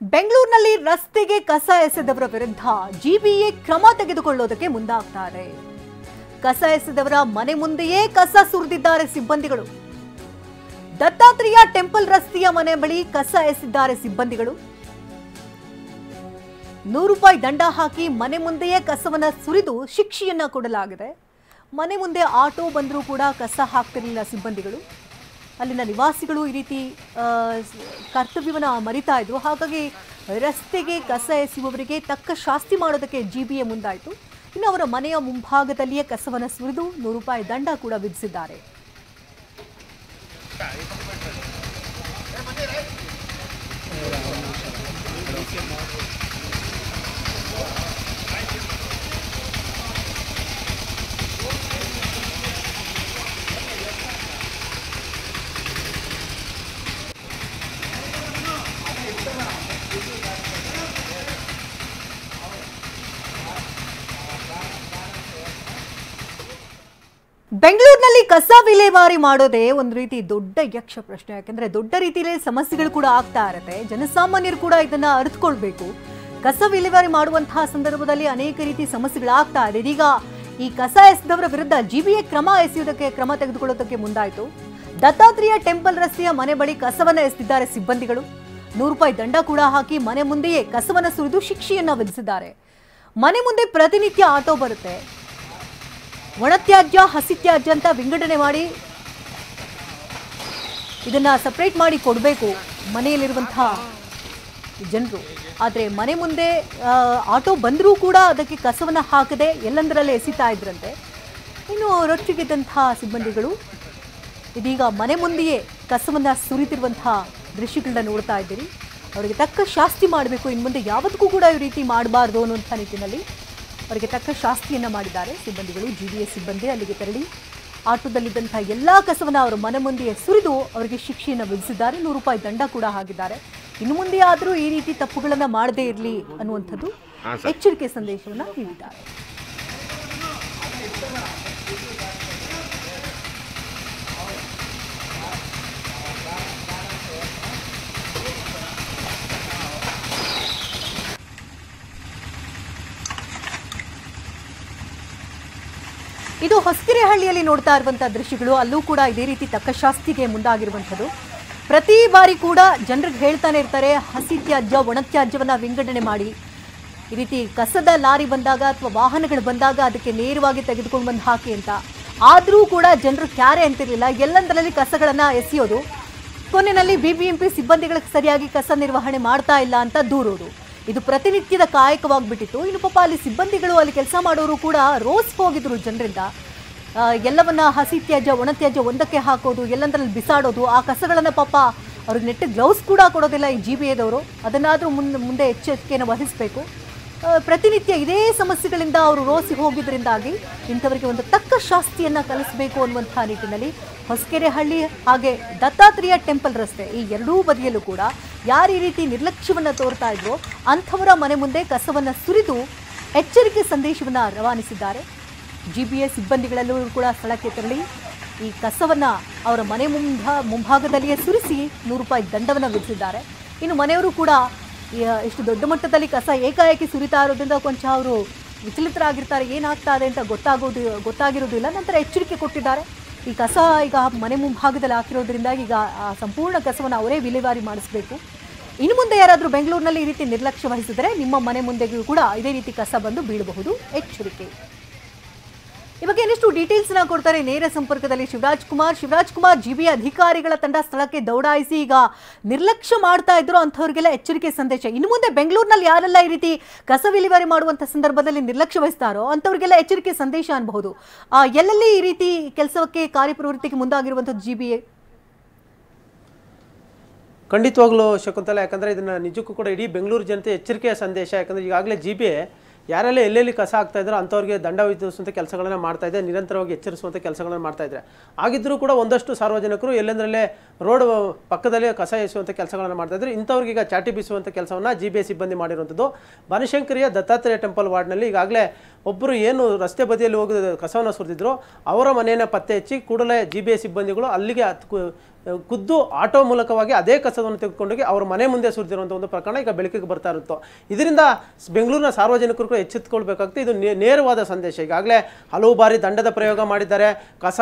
ಬೆಂಗಳೂರಿನಲ್ಲಿ ರಸ್ತೆಗೆ ಕಸ ಎಸೆದವರ ವಿರುದ್ಧ ಜಿಬಿಎ ಕ್ರಮ ತೆಗೆದುಕೊಳ್ಳೋದಕ್ಕೆ ಮುಂದಾಗ್ತಾರೆ. ಕಸ ಎಸೆದವರ ಮನೆ ಮುಂದೆಯೇ ಕಸ ಸುರಿದಿದ್ದಾರೆ ಸಿಬ್ಬಂದಿಗಳು. ದತ್ತಾತ್ರೇಯ ಟೆಂಪಲ್ ರಸ್ತೆಯ ಮನೆ ಬಳಿ ಕಸ ಎಸೆದಿದ್ದಾರೆ ಸಿಬ್ಬಂದಿಗಳು. ₹100 ದಂಡ ಹಾಕಿ ಮನೆ ಮುಂದೆಯೇ ಕಸವನ್ನ ಸುರಿದು ಶಿಕ್ಷೆಯನ್ನ ಕೊಡಲಾಗಿದೆ. ಮನೆ ಮುಂದೆ ಆಟೋ ಬಂದರೂ ಕೂಡ ಕಸ ಹಾಕ್ತಿರಲಿಲ್ಲ ಸಿಬ್ಬಂದಿಗಳು. ಅಲ್ಲಿನ ನಿವಾಸಿಗಳು ಈ ರೀತಿ ಕರ್ತವ್ಯವನ್ನು ಮರಿತಾ ಇದ್ರು. ಹಾಗಾಗಿ ರಸ್ತೆಗೆ ಕಸ ಎಸೆಯುವವರಿಗೆ ತಕ್ಕ ಶಾಸ್ತಿ ಮಾಡೋದಕ್ಕೆ ಜಿಬಿಎ ಮುಂದಾಯಿತು. ಇನ್ನು ಅವರ ಮನೆಯ ಮುಂಭಾಗದಲ್ಲಿಯೇ ಕಸವನ್ನು ಸುರಿದು ₹100 ದಂಡ ಕೂಡ ವಿಧಿಸಿದ್ದಾರೆ. ಬೆಂಗಳೂರಿನಲ್ಲಿ ಕಸ ವಿಲೇವಾರಿ ಮಾಡೋದೇ ಒಂದು ರೀತಿ ದೊಡ್ಡ ಯಕ್ಷ ಪ್ರಶ್ನೆ. ಯಾಕಂದ್ರೆ ದೊಡ್ಡ ರೀತಿಯಲ್ಲಿ ಸಮಸ್ಯೆಗಳು ಕೂಡ ಆಗ್ತಾ ಇರುತ್ತೆ. ಜನಸಾಮಾನ್ಯರು ಕೂಡ ಇದನ್ನ ಅರಿತುಕೊಳ್ಬೇಕು. ಕಸ ವಿಲೇವಾರಿ ಮಾಡುವಂತಹ ಸಂದರ್ಭದಲ್ಲಿ ಅನೇಕ ರೀತಿ ಸಮಸ್ಯೆಗಳಾಗ್ತಾ ಇದೆ. ಇದೀಗ ಈ ಕಸ ಎಸೆದವರ ವಿರುದ್ಧ ಜಿಬಿಎ ಕ್ರಮ ತೆಗೆದುಕೊಳ್ಳೋದಕ್ಕೆ ಮುಂದಾಯಿತು. ದತ್ತಾತ್ರೇಯ ಟೆಂಪಲ್ ರಸ್ತೆಯ ಮನೆ ಬಳಿ ಕಸವನ್ನ ಎಸೆದಿದ್ದಾರೆ ಸಿಬ್ಬಂದಿಗಳು. ₹100 ದಂಡ ಕೂಡ ಹಾಕಿ ಮನೆ ಮುಂದೆಯೇ ಕಸವನ್ನ ಸುರಿದು ಶಿಕ್ಷೆಯನ್ನ ವಿಧಿಸಿದ್ದಾರೆ. ಮನೆ ಮುಂದೆ ಪ್ರತಿನಿತ್ಯ ಆಟೋ ಬರುತ್ತೆ. ಒಣತ್ಯಾಜ್ಯ ಹಸಿ ತ್ಯಾಜ್ಯ ಅಂತ ವಿಂಗಡಣೆ ಮಾಡಿ ಇದನ್ನ ಸಪರೇಟ್ ಮಾಡಿ ಕೊಡಬೇಕು ಮನೆಯಲ್ಲಿರುವಂತಹ ಜನರು. ಆದರೆ ಮನೆ ಮುಂದೆ ಆಟೋ ಬಂದರೂ ಕೂಡ ಅದಕ್ಕೆ ಕಸವನ್ನು ಹಾಕದೆ ಎಲ್ಲಂದರಲ್ಲೇ ಎಸಿತಾ ಇದ್ರಂತೆ. ಇನ್ನು ರೊಚ್ಚಿಗೆದ್ದಂತಹ ಸಿಬ್ಬಂದಿಗಳು ಇದೀಗ ಮನೆ ಮುಂದೆಯೇ ಕಸವನ್ನು ಸುರಿತಿರುವಂತಹ ದೃಶ್ಯಗಳನ್ನ ನೋಡ್ತಾ ಇದ್ದೀರಿ. ಅವರಿಗೆ ತಕ್ಕ ಶಾಸ್ತಿ ಮಾಡಬೇಕು. ಇನ್ನು ಮುಂದೆ ಯಾವತ್ತೂ ಕೂಡ ಈ ರೀತಿ ಮಾಡಬಾರ್ದು ಅನ್ನುವಂಥ ನಿಟ್ಟಿನಲ್ಲಿ ಅವರಿಗೆ ತಕ್ಕ ಶಾಸ್ತಿಯನ್ನು ಮಾಡಿದ್ದಾರೆ ಸಿಬ್ಬಂದಿಗಳು. ಜಿಬಿಎ ಸಿಬ್ಬಂದಿ ಅಲ್ಲಿಗೆ ತೆರಳಿ ಆಟೋದಲ್ಲಿದ್ದಂಥ ಎಲ್ಲ ಕಸವನ್ನು ಅವರ ಮನೆ ಮುಂದೆಯೇ ಸುರಿದು ಅವರಿಗೆ ಶಿಕ್ಷೆಯನ್ನು ವಿಧಿಸಿದ್ದಾರೆ. ₹100 ದಂಡ ಕೂಡ ಹಾಕಿದ್ದಾರೆ. ಇನ್ನು ಮುಂದೆ ಆದರೂ ಈ ರೀತಿ ತಪ್ಪುಗಳನ್ನು ಮಾಡದೇ ಇರಲಿ ಅನ್ನುವಂಥದ್ದು ಎಚ್ಚರಿಕೆ ಸಂದೇಶವನ್ನು ನೀಡಿದ್ದಾರೆ. ಇದು ಹೊಸಕೆರೆಹಳ್ಳಿಯಲ್ಲಿ ನೋಡ್ತಾ ಇರುವಂತಹ ದೃಶ್ಯಗಳು. ಅಲ್ಲೂ ಕೂಡ ಇದೇ ರೀತಿ ತಕ್ಕ ಶಾಸ್ತಿಗೆ ಮುಂದಾಗಿರುವಂಥದ್ದು. ಪ್ರತಿ ಬಾರಿ ಕೂಡ ಜನರಿಗೆ ಹೇಳ್ತಾನೆ ಇರ್ತಾರೆ, ಹಸಿ ತ್ಯಾಜ್ಯ ಒಣತ್ಯಾಜ್ಯವನ್ನ ವಿಂಗಡಣೆ ಮಾಡಿ. ಈ ರೀತಿ ಕಸದ ಲಾರಿ ಬಂದಾಗ ಅಥವಾ ವಾಹನಗಳು ಬಂದಾಗ ಅದಕ್ಕೆ ನೇರವಾಗಿ ತೆಗೆದುಕೊಂಡು ಬಂದು ಹಾಕಿ ಅಂತ. ಆದರೂ ಕೂಡ ಜನರು ಕ್ಯಾರೆ ಅಂತಿರಲಿಲ್ಲ. ಎಲ್ಲಂದರಲ್ಲಿ ಕಸಗಳನ್ನ ಎಸೆಯೋದು. ಕೊನೆಯಲ್ಲಿ ಬಿಬಿಎಂಪಿ ಸಿಬ್ಬಂದಿಗಳಿಗೆ ಸರಿಯಾಗಿ ಕಸ ನಿರ್ವಹಣೆ ಮಾಡ್ತಾ ಇಲ್ಲ ಅಂತ ದೂರೋದು. ಇದು ಪ್ರತಿನಿತ್ಯದ ಕಾಯಕವಾಗಿಬಿಟ್ಟಿತ್ತು. ಇನ್ನು ಪಾಪ ಅಲ್ಲಿ ಸಿಬ್ಬಂದಿಗಳು, ಅಲ್ಲಿ ಕೆಲಸ ಮಾಡೋರು ಕೂಡ ರೋಸ್ ಹೋಗಿದ್ರು ಜನರಿಂದ. ಎಲ್ಲವನ್ನ ಹಸಿ ತ್ಯಾಜ್ಯ ಒಣತ್ಯಾಜ್ಯ ಒಂದಕ್ಕೆ ಹಾಕೋದು, ಎಲ್ಲಂದ್ರಲ್ಲಿ ಬಿಸಾಡೋದು. ಆ ಕಸಗಳನ್ನು ಪಾಪ ಅವ್ರಿಗೆ ನೆಟ್ಟಿಗೆ ಗ್ಲೌಸ್ ಕೂಡ ಕೊಡೋದಿಲ್ಲ ಈ ಜಿಬಿಎದವರು. ಅದನ್ನಾದರೂ ಮುಂದೆ ಎಚ್ಚರಿಕೆಯನ್ನು ವಹಿಸಬೇಕು. ಪ್ರತಿನಿತ್ಯ ಇದೇ ಸಮಸ್ಯೆಗಳಿಂದ ಅವರು ರೋಸಿ ಹೋಗಿದ್ದರಿಂದಾಗಿ ಇಂಥವರಿಗೆ ಒಂದು ತಕ್ಕ ಶಾಸ್ತಿಯನ್ನು ಕಲಿಸಬೇಕು ಅನ್ನುವಂಥ ನಿಟ್ಟಿನಲ್ಲಿ ಹೊಸಕೆರೆಹಳ್ಳಿ ಹಾಗೆ ದತ್ತಾತ್ರೇಯ ಟೆಂಪಲ್ ರಸ್ತೆ ಈ ಎರಡೂ ಬದಿಯಲ್ಲೂ ಕೂಡ ಯಾರು ಈ ರೀತಿ ನಿರ್ಲಕ್ಷ್ಯವನ್ನು ತೋರ್ತಾ ಇದ್ರೋ ಅಂಥವರ ಮನೆ ಮುಂದೆ ಕಸವನ್ನು ಸುರಿದು ಎಚ್ಚರಿಕೆ ಸಂದೇಶವನ್ನು ರವಾನಿಸಿದ್ದಾರೆ. ಜಿಬಿಎ ಸಿಬ್ಬಂದಿಗಳಲ್ಲೂ ಕೂಡ ಸ್ಥಳಕ್ಕೆ ತೆರಳಿ ಈ ಕಸವನ್ನು ಅವರ ಮನೆ ಮುಂಭಾಗದಲ್ಲಿಯೇ ಸುರಿಸಿ ₹100 ದಂಡವನ್ನು ವಿಧಿಸಿದ್ದಾರೆ. ಇನ್ನು ಮನೆಯವರು ಕೂಡ ಇಷ್ಟು ದೊಡ್ಡ ಮಟ್ಟದಲ್ಲಿ ಕಸ ಏಕಾಏಕಿ ಸುರಿತಾ ಇರೋದ್ರಿಂದ ಕೊಂಚ ಅವರು ವಿಚಲಿತರಾಗಿರ್ತಾರೆ. ಏನಾಗ್ತಾ ಇದೆ ಅಂತ ಗೊತ್ತಾಗಿರೋದಿಲ್ಲ. ನಂತರ ಎಚ್ಚರಿಕೆ ಕೊಟ್ಟಿದ್ದಾರೆ. ಈ ಕಸ ಈಗ ಮನೆ ಮುಂಭಾಗದಲ್ಲಿ ಹಾಕಿರೋದ್ರಿಂದ ಈಗ ಸಂಪೂರ್ಣ ಕಸವನ್ನು ಅವರೇ ವಿಲೇವಾರಿ ಮಾಡಿಸಬೇಕು. ಇನ್ನು ಮುಂದೆ ಯಾರಾದರೂ ಬೆಂಗಳೂರಿನಲ್ಲಿ ಈ ರೀತಿ ನಿರ್ಲಕ್ಷ್ಯ ವಹಿಸಿದರೆ ನಿಮ್ಮ ಮನೆ ಮುಂದೆಗೂ ಕೂಡ ಇದೇ ರೀತಿ ಕಸ ಬಂದು ಬೀಳಬಹುದು. ಎಚ್ಚರಿಕೆ. ಈ ಬಗ್ಗೆ ಇನ್ನಷ್ಟು ಡೀಟೇಲ್ಸ್ನ ಕೊಡ್ತಾರೆ ನೇರ ಸಂಪರ್ಕದಲ್ಲಿ ಶಿವರಾಜ್ ಕುಮಾರ್. ಜಿಬಿಎ ಅಧಿಕಾರಿಗಳ ತಂಡ ಸ್ಥಳಕ್ಕೆ ದೌಡಾಯಿಸಿ ಈಗ ನಿರ್ಲಕ್ಷ್ಯ ಮಾಡ್ತಾ ಇದ್ರು ಅಂಥವ್ರಿಗೆಲ್ಲ ಎಚ್ಚರಿಕೆ ಸಂದೇಶ. ಇನ್ನು ಮುಂದೆ ಬೆಂಗಳೂರಿನಲ್ಲಿ ಯಾರೆಲ್ಲ ಈ ರೀತಿ ಕಸ ವಿಲೇವಾರಿ ಮಾಡುವಂಥ ಸಂದರ್ಭದಲ್ಲಿ ನಿರ್ಲಕ್ಷ್ಯ ವಹಿಸ್ತಾರೋ ಅಂಥವ್ರಿಗೆಲ್ಲ ಎಚ್ಚರಿಕೆ ಸಂದೇಶ ಅನ್ಬಹುದು. ಎಲ್ಲೆಲ್ಲಿ ಈ ರೀತಿ ಕೆಲಸಕ್ಕೆ ಕಾರ್ಯಪ್ರವೃತ್ತಿಗೆ ಮುಂದಾಗಿರುವಂಥದ್ದು ಜಿಬಿಎ? ಖಂಡಿತವಾಗ್ಲೂ ಶಕುಂತಲ, ಯಾಕಂದರೆ ಇದನ್ನು ನಿಜಕ್ಕೂ ಕೂಡ ಇಡೀ ಬೆಂಗಳೂರು ಜನತೆ ಎಚ್ಚರಿಕೆಯ ಸಂದೇಶ. ಯಾಕಂದರೆ ಈಗಾಗಲೇ ಜಿಬಿಎ ಯಾರೆಲ್ಲ ಎಲ್ಲೆಲ್ಲಿ ಕಸ ಆಗ್ತಾ ಇದ್ದಾರೋ ಅಂಥವ್ರಿಗೆ ದಂಡ ವಿಧಿಸುವಂಥ ಕೆಲಸಗಳನ್ನು ಮಾಡ್ತಾಯಿದೆ. ನಿರಂತರವಾಗಿ ಎಚ್ಚರಿಸುವಂಥ ಕೆಲಸಗಳನ್ನು ಮಾಡ್ತಾಯಿದ್ದಾರೆ. ಆಗಿದ್ದರೂ ಕೂಡ ಒಂದಷ್ಟು ಸಾರ್ವಜನಿಕರು ಎಲ್ಲೆಂದರಲ್ಲೇ ರೋಡ್ ಪಕ್ಕದಲ್ಲೇ ಕಸ ಎಸೆಯುವಂಥ ಕೆಲಸಗಳನ್ನು ಮಾಡ್ತಾಯಿದ್ರು. ಇಂಥವ್ರಿಗೆ ಈಗ ಚಾಟಿ ಬೀಸುವಂಥ ಕೆಲಸವನ್ನು ಜಿಬಿಎ ಸಿಬ್ಬಂದಿ ಮಾಡಿರುವಂಥದ್ದು. ಬನಶಂಕರಿಯ ದತ್ತಾತ್ರೇಯ ಟೆಂಪಲ್ ವಾರ್ಡ್ನಲ್ಲಿ ಈಗಾಗಲೇ ಒಬ್ಬರು ಏನು ರಸ್ತೆ ಬದಿಯಲ್ಲಿ ಹೋಗಿ ಕಸವನ್ನು ಸುರಿದಿದ್ರು ಅವರ ಮನೆಯನ್ನು ಪತ್ತೆ ಹಚ್ಚಿ ಕೂಡಲೇ ಜಿಬಿಎ ಸಿಬ್ಬಂದಿಗಳು ಅಲ್ಲಿಗೆ ಖುದ್ದು ಆಟೋ ಮೂಲಕವಾಗಿ ಅದೇ ಕಸವನ್ನು ತೆಗೆದುಕೊಂಡೋಗಿ ಅವ್ರ ಮನೆ ಮುಂದೆ ಸುರಿದಿರುವಂಥ ಒಂದು ಪ್ರಕರಣ ಈಗ ಬೆಳಕಿಗೆ ಬರ್ತಾ ಇರುತ್ತೋ. ಇದರಿಂದ ಬೆಂಗಳೂರಿನ ಸಾರ್ವಜನಿಕರು ಕೂಡ ಎಚ್ಚೆತ್ತುಕೊಳ್ಬೇಕಾಗುತ್ತೆ. ಇದು ನೇರವಾದ ಸಂದೇಶ. ಈಗಾಗಲೇ ಹಲವು ಬಾರಿ ದಂಡದ ಪ್ರಯೋಗ ಮಾಡಿದ್ದಾರೆ. ಕಸ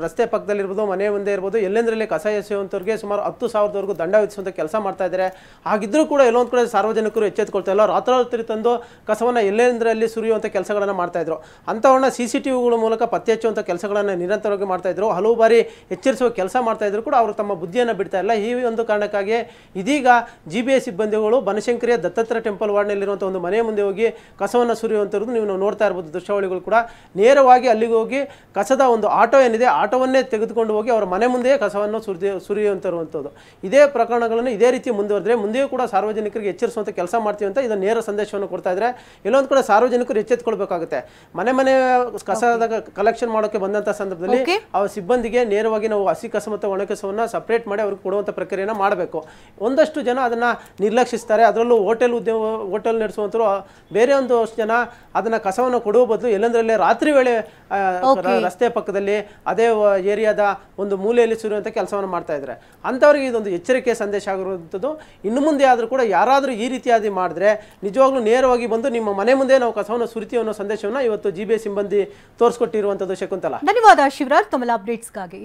ರಸ್ತೆ ಪಕ್ಕದಲ್ಲಿರ್ಬೋದು, ಮನೆ ಮುಂದೆ ಇರ್ಬೋದು, ಎಲ್ಲೆಂದರಲ್ಲಿ ಕಸ ಎಸೆಯುವಂಥವ್ರಿಗೆ ಸುಮಾರು 10,000ವರೆಗೂ ದಂಡ ವಿಧಿಸುವಂಥ ಕೆಲಸ ಮಾಡ್ತಾ ಇದ್ದಾರೆ. ಹಾಗಿದ್ರೂ ಕೂಡ ಎಲ್ಲೊಂದು ಕಡೆ ಸಾರ್ವಜನಿಕರು ಎಚ್ಚೆತ್ತುಕೊಳ್ತಾ ಇಲ್ಲ. ರಾತ್ರೋರಾತ್ರಿ ತಂದು ಕಸವನ್ನು ಎಲ್ಲೆಂದರಲ್ಲಿ ಸುರಿಯುವಂಥ ಕೆಲಸಗಳನ್ನು ಮಾಡ್ತಾ ಇದ್ರು. ಅಂಥವನ್ನ CCTVಗಳ ಮೂಲಕ ಪತ್ತೆ ಹಚ್ಚುವಂಥ ಕೆಲಸಗಳನ್ನು ನಿರಂತರವಾಗಿ ಮಾಡ್ತಾ ಇದ್ರು. ಹಲವು ಬಾರಿ ಎಚ್ಚರಿಸುವ ಕೆಲಸ ಮಾಡ್ತಾ ಇದ್ರು ಕೂಡ ಅವರು ತಮ್ಮ ಬುದ್ಧಿಯನ್ನು ಬಿಡ್ತಾ ಇಲ್ಲ. ಈ ಒಂದು ಕಾರಣಕ್ಕಾಗಿ ಇದೀಗ GBA ಸಿಬ್ಬಂದಿಗಳು ಬನಶಂಕರಿಯ ದತ್ತಾತ್ರೇಯ ಟೆಂಪಲ್ ವಾರ್ಡ್ನಲ್ಲಿರುವಂಥ ಒಂದು ಮನೆ ಮುಂದೆ ಹೋಗಿ ಕಸವನ್ನು ಸುರಿಯುವಂಥದ್ದು ನೀವು ನೋಡ್ತಾ ಇರ್ಬೋದು. ದೃಶ್ಯಾವಳಿಗಳು ಕೂಡ ನೇರವಾಗಿ ಅಲ್ಲಿಗೆ ಹೋಗಿ ಕಸದ ಒಂದು ಆಟೋ ಏನಿದೆ ಆಟೋವನ್ನೇ ತೆಗೆದುಕೊಂಡು ಹೋಗಿ ಅವರ ಮನೆ ಮುಂದೆಯೇ ಕಸವನ್ನು ಸುರಿಯುವಂಥದ್ದು. ಇದೇ ಪ್ರಕರಣಗಳನ್ನು ಇದೇ ರೀತಿ ಮುಂದುವರೆದ್ರೆ ಮುಂದೆಯೂ ಕೂಡ ಸಾರ್ವಜನಿಕರಿಗೆ ಎಚ್ಚರಿಸುವಂಥ ಕೆಲಸ ಮಾಡ್ತೀವಿ ಅಂತ ಇದನ್ನು ನೇರ ಸಂದೇಶವನ್ನು ಕೊಡ್ತಾ ಇದ್ದಾರೆ. ಎಲ್ಲೊಂದು ಕಡೆ ಸಾರ್ವಜನಿಕರು ಎಚ್ಚೆತ್ತುಕೊಳ್ಬೇಕಾಗುತ್ತೆ. ಮನೆ ಕಸದ ಕಲೆಕ್ಷನ್ ಮಾಡೋಕ್ಕೆ ಬಂದಂಥ ಸಂದರ್ಭದಲ್ಲಿ ಅವ್ರ ಸಿಬ್ಬಂದಿಗೆ ನೇರವಾಗಿ ನಾವು ಹಸಿ ಕಸ ಮತ್ತು ಒಣ ಕಸವನ್ನು ಸಪ್ರೇಟ್ ಮಾಡಿ ಅವ್ರಿಗೆ ಕೊಡುವಂಥ ಪ್ರಕ್ರಿಯೆಯನ್ನು ಮಾಡಬೇಕು. ಒಂದಷ್ಟು ಜನ ಅದನ್ನು ನಿರ್ಲಕ್ಷಿಸ್ತಾರೆ. ಅದರಲ್ಲೂ ಹೋಟೆಲ್ ನಡೆಸುವಂಥವ್ರು ಬೇರೆ ಒಂದಷ್ಟು ಜನ ಅದನ್ನು ಕಸವನ್ನು ಕೊಡುವ ಬದಲು ಎಲ್ಲಂದ್ರಲ್ಲೇ ರಾತ್ರಿ ವೇಳೆ ರಸ್ತೆ ಪಕ್ಕದಲ್ಲಿ ಅದೇ ಏರಿಯಾದ ಒಂದು ಮೂಲೆಯಲ್ಲಿ ಸುರಿಯುವಂಥ ಕೆಲಸವನ್ನು ಮಾಡ್ತಾ ಇದ್ದಾರೆ. ಅಂಥವ್ರಿಗೆ ಇದೊಂದು ಎಚ್ಚರಿಕೆ ಸಂದೇಶ ಆಗಿರುವಂಥದ್ದು. ಇನ್ನು ಮುಂದೆ ಆದರೂ ಕೂಡ ಯಾರಾದರೂ ಈ ರೀತಿಯಾಗಿ ಮಾಡಿದ್ರೆ ನಿಜವಾಗ್ಲೂ ನೇರವಾಗಿ ಬಂದು ನಿಮ್ಮ ಮನೆ ಮುಂದೆ ನಾವು ಕಸವನ್ನು ಸುರಿತೀವಿ ಅನ್ನೋ ಸಂದೇಶವನ್ನು ಇವತ್ತು GBA ಸಿಬ್ಬಂದಿ ತೋರಿಸ್ಕೊಟ್ಟಿರುವಂಥದ್ದು. ಶಕುಂತಲಾ, ಧನ್ಯವಾದ ಶಿವರಾಜ್ ತಮ್ಮ ಅಪ್ಡೇಟ್ಸ್ಗಾಗಿ.